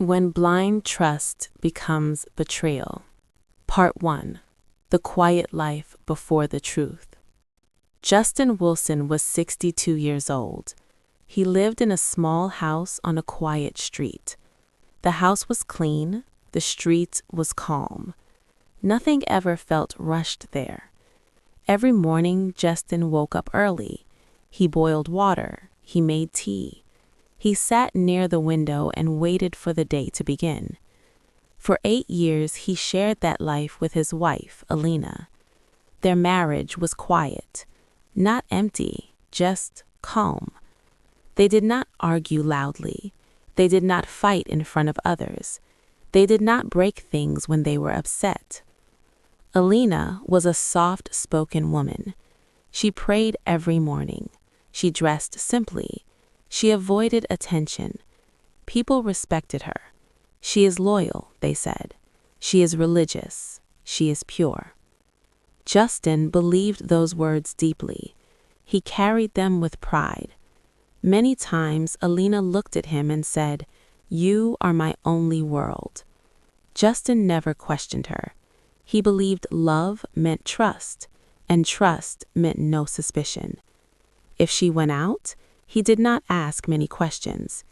When blind trust becomes betrayal. Part 1. The quiet life before the truth. Justin Wilson was 62 years old. He lived in a small house on a quiet street. The house was clean, the street was calm. Nothing ever felt rushed there. Every morning, Justin woke up early. He boiled water, he made tea. He sat near the window and waited for the day to begin. For 8 years, he shared that life with his wife, Alina. Their marriage was quiet, not empty, just calm. They did not argue loudly. They did not fight in front of others. They did not break things when they were upset. Alina was a soft-spoken woman. She prayed every morning. She dressed simply. She avoided attention. People respected her. She is loyal, they said. She is religious. She is pure. Justin believed those words deeply. He carried them with pride. Many times, Alina looked at him and said, "You are my only world." Justin never questioned her. He believed love meant trust, and trust meant no suspicion. If she went out, he did not ask many questions.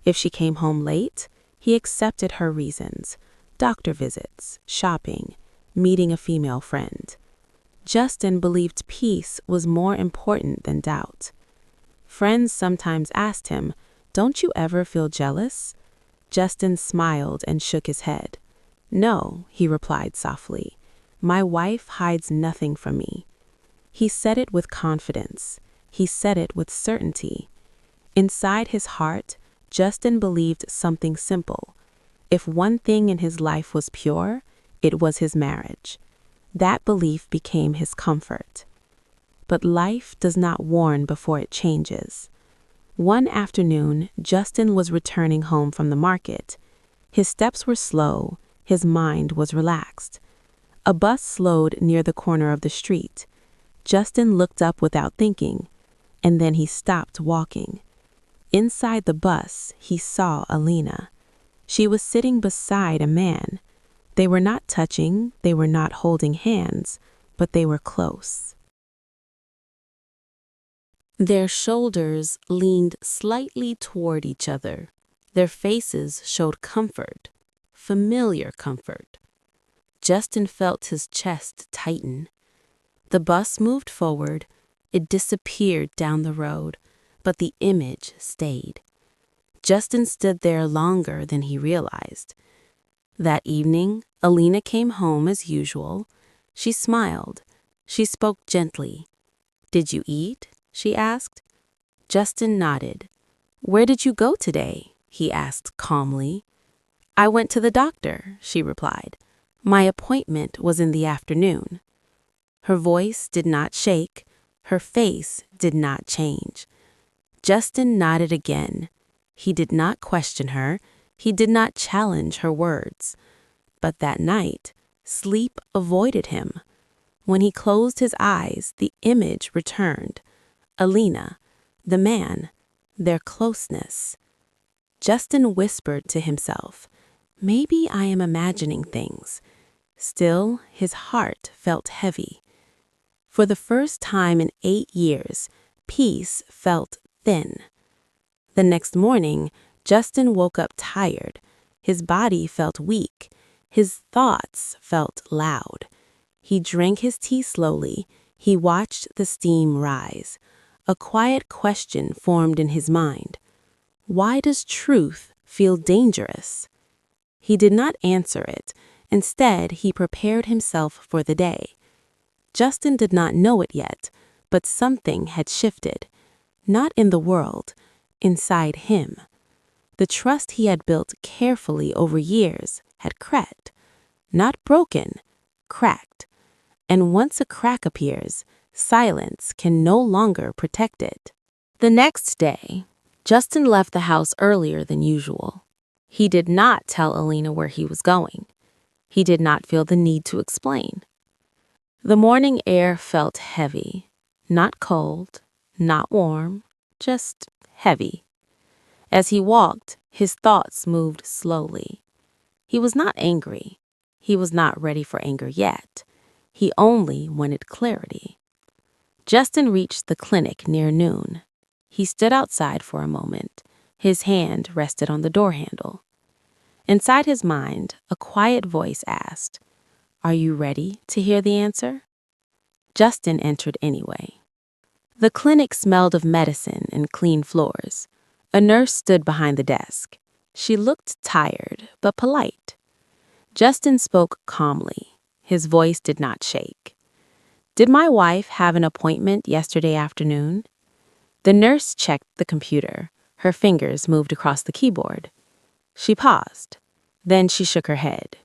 If she came home late, he accepted her reasons: doctor visits, shopping, meeting a female friend. Justin believed peace was more important than doubt. Friends sometimes asked him, "Don't you ever feel jealous?" Justin smiled and shook his head. "No," he replied softly. "My wife hides nothing from me." He said it with confidence. He said it with certainty. Inside his heart, Justin believed something simple. If one thing in his life was pure, it was his marriage. That belief became his comfort. But life does not warn before it changes. One afternoon, Justin was returning home from the market. His steps were slow. His mind was relaxed. A bus slowed near the corner of the street. Justin looked up without thinking, and then he stopped walking. Inside the bus, he saw Alina. She was sitting beside a man. They were not touching, they were not holding hands, but they were close. Their shoulders leaned slightly toward each other. Their faces showed comfort, familiar comfort. Justin felt his chest tighten. The bus moved forward. It disappeared down the road, but the image stayed. Justin stood there longer than he realized. That evening, Alina came home as usual. She smiled. She spoke gently. "Did you eat?" she asked. Justin nodded. "Where did you go today?" he asked calmly. "I went to the doctor," she replied. "My appointment was in the afternoon." Her voice did not shake. Her face did not change. Justin nodded again. He did not question her. He did not challenge her words. But that night, sleep avoided him. When he closed his eyes, the image returned. Alina, the man, their closeness. Justin whispered to himself, "Maybe I am imagining things." Still, his heart felt heavy. For the first time in 8 years, peace felt thin. The next morning, Justin woke up tired. His body felt weak. His thoughts felt loud. He drank his tea slowly. He watched the steam rise. A quiet question formed in his mind. Why does truth feel dangerous? He did not answer it. Instead, he prepared himself for the day. Justin did not know it yet, but something had shifted. Not in the world, inside him. The trust he had built carefully over years had cracked. Not broken, cracked. And once a crack appears, silence can no longer protect it. The next day, Justin left the house earlier than usual. He did not tell Alina where he was going. He did not feel the need to explain. The morning air felt heavy, not cold, not warm, just heavy. As he walked, his thoughts moved slowly. He was not angry. He was not ready for anger yet. He only wanted clarity. Justin reached the clinic near noon. He stood outside for a moment. His hand rested on the door handle. Inside his mind, a quiet voice asked, "Are you ready to hear the answer?" Justin entered anyway. The clinic smelled of medicine and clean floors. A nurse stood behind the desk. She looked tired, but polite. Justin spoke calmly. His voice did not shake. "Did my wife have an appointment yesterday afternoon?" The nurse checked the computer. Her fingers moved across the keyboard. She paused. Then she shook her head.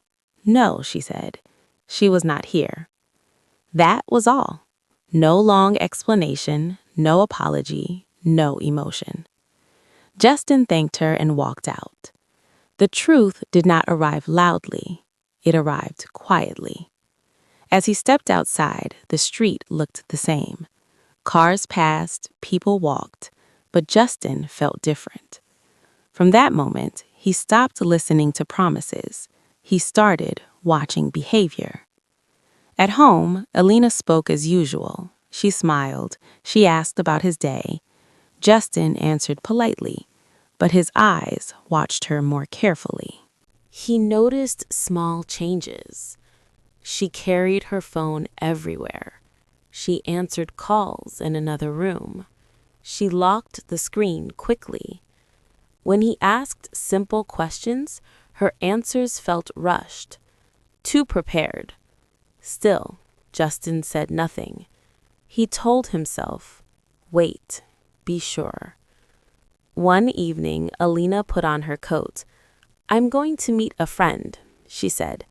"No," she said. "She was not here." That was all. No long explanation, no apology, no emotion. Justin thanked her and walked out. The truth did not arrive loudly. It arrived quietly. As he stepped outside, the street looked the same. Cars passed, people walked, but Justin felt different. From that moment, he stopped listening to promises. He started watching behavior. At home, Alina spoke as usual. She smiled. She asked about his day. Justin answered politely, but his eyes watched her more carefully. He noticed small changes. She carried her phone everywhere. She answered calls in another room. She locked the screen quickly. When he asked simple questions, her answers felt rushed, too prepared. Still, Justin said nothing. He told himself, "Wait, be sure." One evening, Alina put on her coat. "I'm going to meet a friend," she said.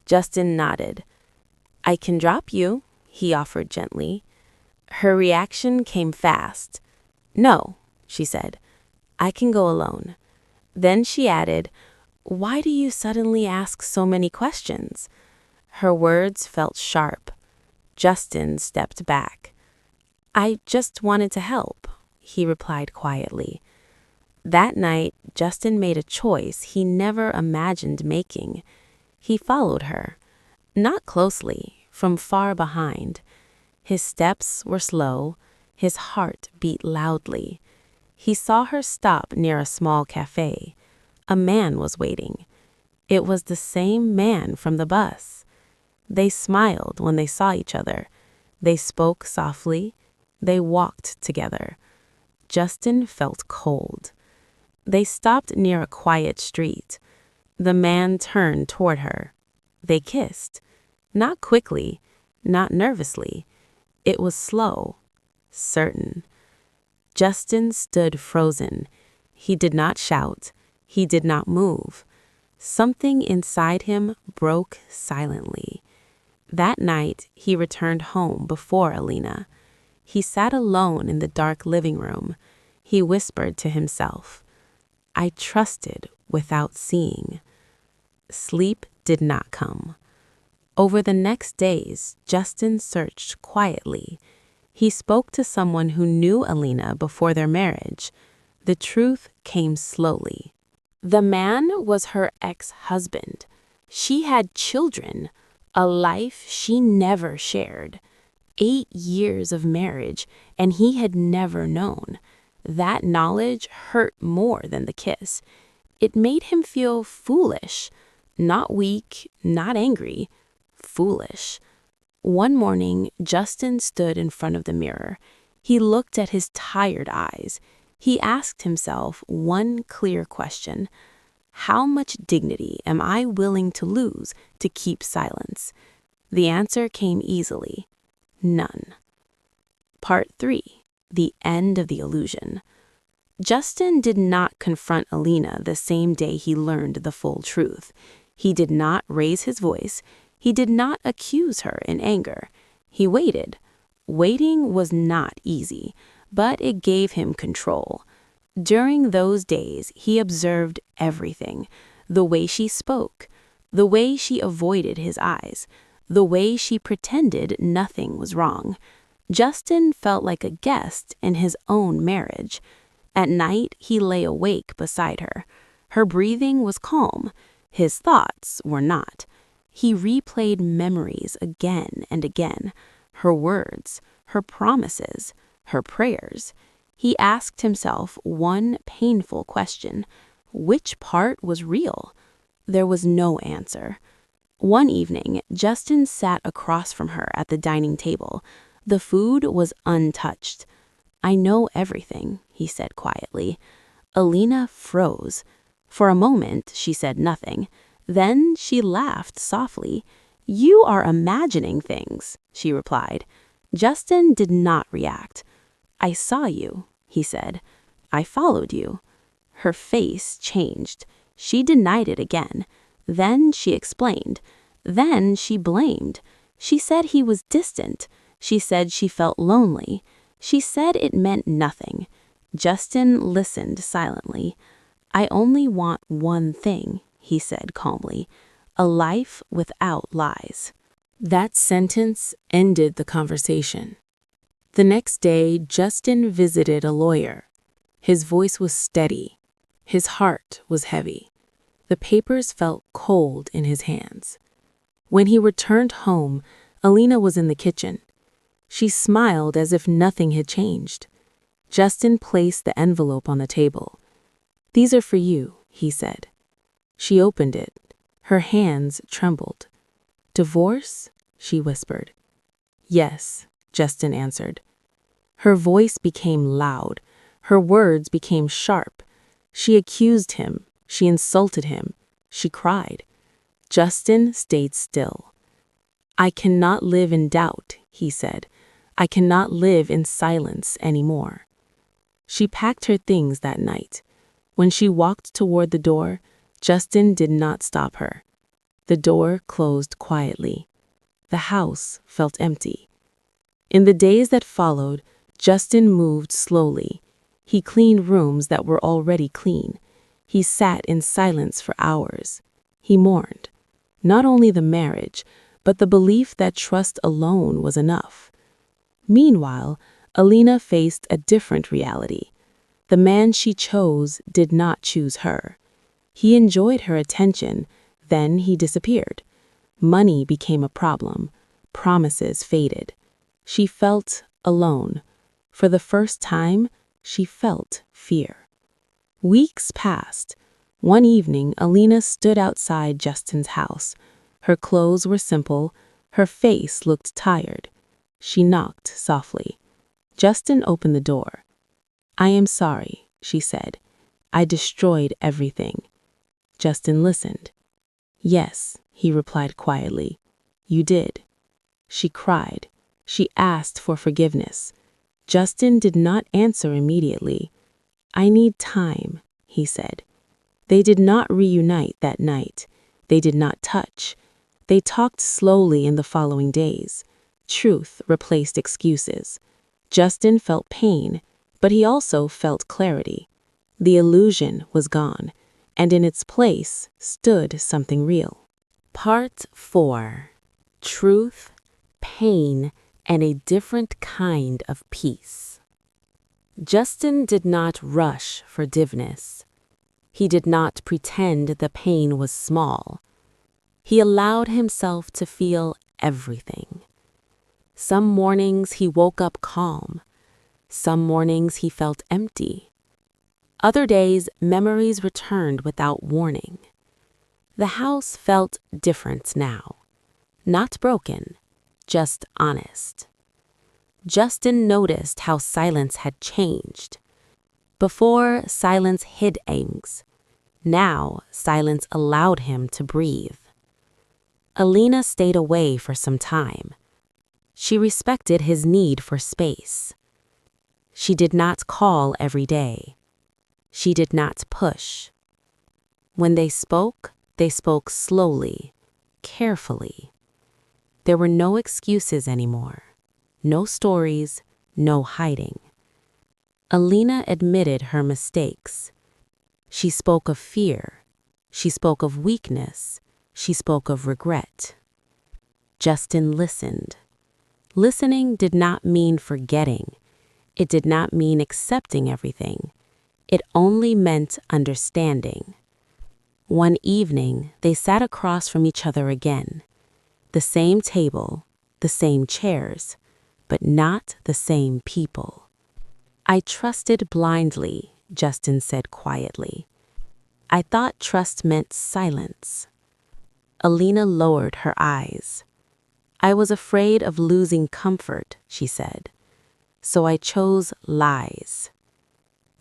Justin nodded. "I can drop you," he offered gently. Her reaction came fast. "No," she said. "I can go alone." Then she added, "Why do you suddenly ask so many questions?" Her words felt sharp. Justin stepped back. "I just wanted to help," he replied quietly. That night, Justin made a choice he never imagined making. He followed her. Not closely, from far behind. His steps were slow. His heart beat loudly. He saw her stop near a small cafe. A man was waiting. It was the same man from the bus. They smiled when they saw each other. They spoke softly. They walked together. Justin felt cold. They stopped near a quiet street. The man turned toward her. They kissed. Not quickly, not nervously. It was slow, certain. Justin stood frozen. He did not shout. He did not move. Something inside him broke silently. That night, he returned home before Alina. He sat alone in the dark living room. He whispered to himself, "I trusted without seeing." Sleep did not come. Over the next days, Justin searched quietly. He spoke to someone who knew Alina before their marriage. The truth came slowly. The man was her ex-husband. She had children, a life she never shared. 8 years of marriage, and he had never known. That knowledge hurt more than the kiss. It made him feel foolish, not weak, not angry, foolish. One morning, Justin stood in front of the mirror. He looked at his tired eyes. He asked himself one clear question: how much dignity am I willing to lose to keep silence? The answer came easily: none. Part 3. The End of the Illusion. Justin did not confront Alina the same day he learned the full truth. He did not raise his voice. He did not accuse her in anger. He waited. Waiting was not easy, but it gave him control. During those days, he observed everything: the way she spoke, the way she avoided his eyes, the way she pretended nothing was wrong. Justin felt like a guest in his own marriage. At night, he lay awake beside her. Her breathing was calm. His thoughts were not. He replayed memories again and again, her words, her promises, her prayers. He asked himself one painful question: which part was real? There was no answer. One evening, Justin sat across from her at the dining table. The food was untouched. "I know everything," he said quietly. Alina froze. For a moment, she said nothing. Then she laughed softly. "You are imagining things," she replied. Justin did not react. "I saw you," he said. "I followed you." Her face changed. She denied it again. Then she explained. Then she blamed. She said he was distant. She said she felt lonely. She said it meant nothing. Justin listened silently. "I only want one thing," he said calmly, "a life without lies." That sentence ended the conversation. The next day, Justin visited a lawyer. His voice was steady. His heart was heavy. The papers felt cold in his hands. When he returned home, Alina was in the kitchen. She smiled as if nothing had changed. Justin placed the envelope on the table. "These are for you," he said. She opened it. Her hands trembled. "Divorce?" she whispered. "Yes," Justin answered. Her voice became loud. Her words became sharp. She accused him. She insulted him. She cried. Justin stayed still. "I cannot live in doubt," he said. "I cannot live in silence anymore." She packed her things that night. When she walked toward the door, Justin did not stop her. The door closed quietly. The house felt empty. In the days that followed, Justin moved slowly. He cleaned rooms that were already clean. He sat in silence for hours. He mourned. Not only the marriage, but the belief that trust alone was enough. Meanwhile, Alina faced a different reality. The man she chose did not choose her. He enjoyed her attention, then he disappeared. Money became a problem. Promises faded. She felt alone. For the first time, she felt fear. Weeks passed. One evening, Alina stood outside Justin's house. Her clothes were simple. Her face looked tired. She knocked softly. Justin opened the door. "I am sorry," she said. "I destroyed everything." Justin listened. "Yes," he replied quietly. "You did." She cried. She asked for forgiveness. Justin did not answer immediately. "I need time," he said. They did not reunite that night. They did not touch. They talked slowly in the following days. Truth replaced excuses. Justin felt pain, but he also felt clarity. The illusion was gone, and in its place stood something real. Part 4. Truth, Pain, and a Different Kind of Peace. Justin did not rush forgiveness. He did not pretend the pain was small. He allowed himself to feel everything. Some mornings he woke up calm. Some mornings he felt empty. Other days, memories returned without warning. The house felt different now. Not broken, just honest. Justin noticed how silence had changed. Before, silence hid things. Now, silence allowed him to breathe. Alina stayed away for some time. She respected his need for space. She did not call every day. She did not push. When they spoke slowly, carefully. There were no excuses anymore. No stories, no hiding. Alina admitted her mistakes. She spoke of fear. She spoke of weakness. She spoke of regret. Justin listened. Listening did not mean forgetting. It did not mean accepting everything. It only meant understanding. One evening, they sat across from each other again. The same table, the same chairs, but not the same people. "I trusted blindly," Justin said quietly. "I thought trust meant silence." Alina lowered her eyes. "I was afraid of losing comfort," she said. "So I chose lies."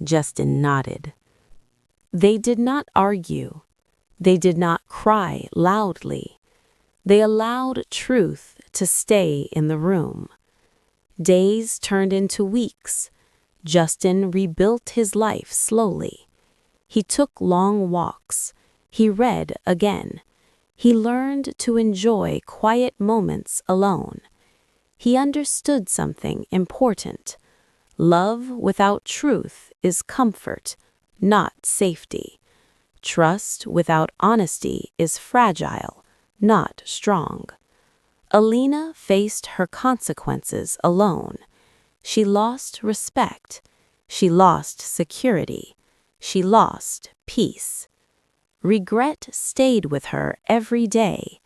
Justin nodded. They did not argue. They did not cry loudly. They allowed truth to stay in the room. Days turned into weeks. Justin rebuilt his life slowly. He took long walks. He read again. He learned to enjoy quiet moments alone. He understood something important. Love without truth is comfort, not safety. Trust without honesty is fragile, not strong. Alina faced her consequences alone. She lost respect. She lost security. She lost peace. Regret stayed with her every day.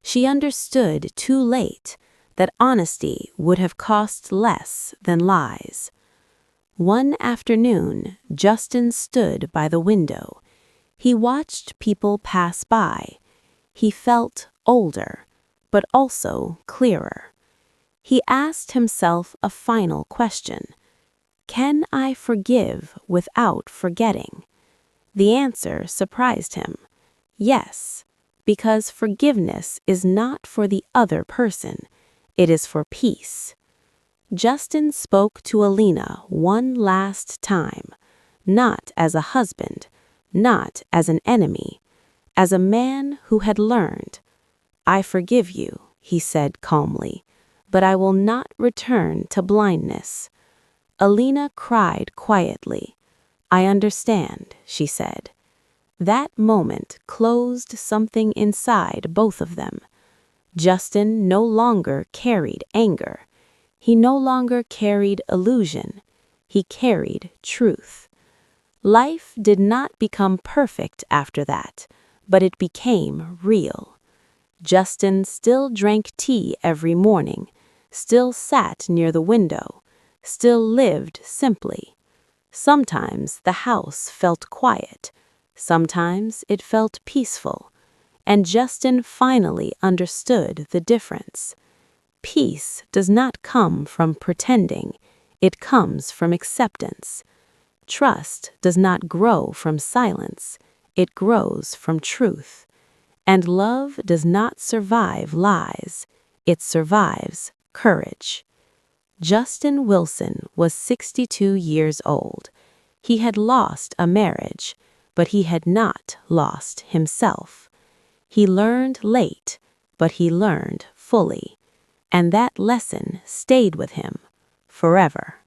She understood too late that honesty would have cost less than lies. One afternoon, Justin stood by the window. He watched people pass by. He felt older, but also clearer. He asked himself a final question. Can I forgive without forgetting? The answer surprised him. Yes, because forgiveness is not for the other person. It is for peace. Justin spoke to Alina one last time, not as a husband, not as an enemy, as a man who had learned. "I forgive you," he said calmly, "but I will not return to blindness." Alina cried quietly. "I understand," she said. That moment closed something inside both of them. Justin no longer carried anger. He no longer carried illusion. He carried truth. Life did not become perfect after that, but it became real. Justin still drank tea every morning, still sat near the window, still lived simply. Sometimes the house felt quiet, sometimes it felt peaceful, and Justin finally understood the difference. Peace does not come from pretending, it comes from acceptance. Trust does not grow from silence, it grows from truth. And love does not survive lies, it survives courage. Justin Wilson was 62 years old. He had lost a marriage, but he had not lost himself. He learned late, but he learned fully. And that lesson stayed with him forever.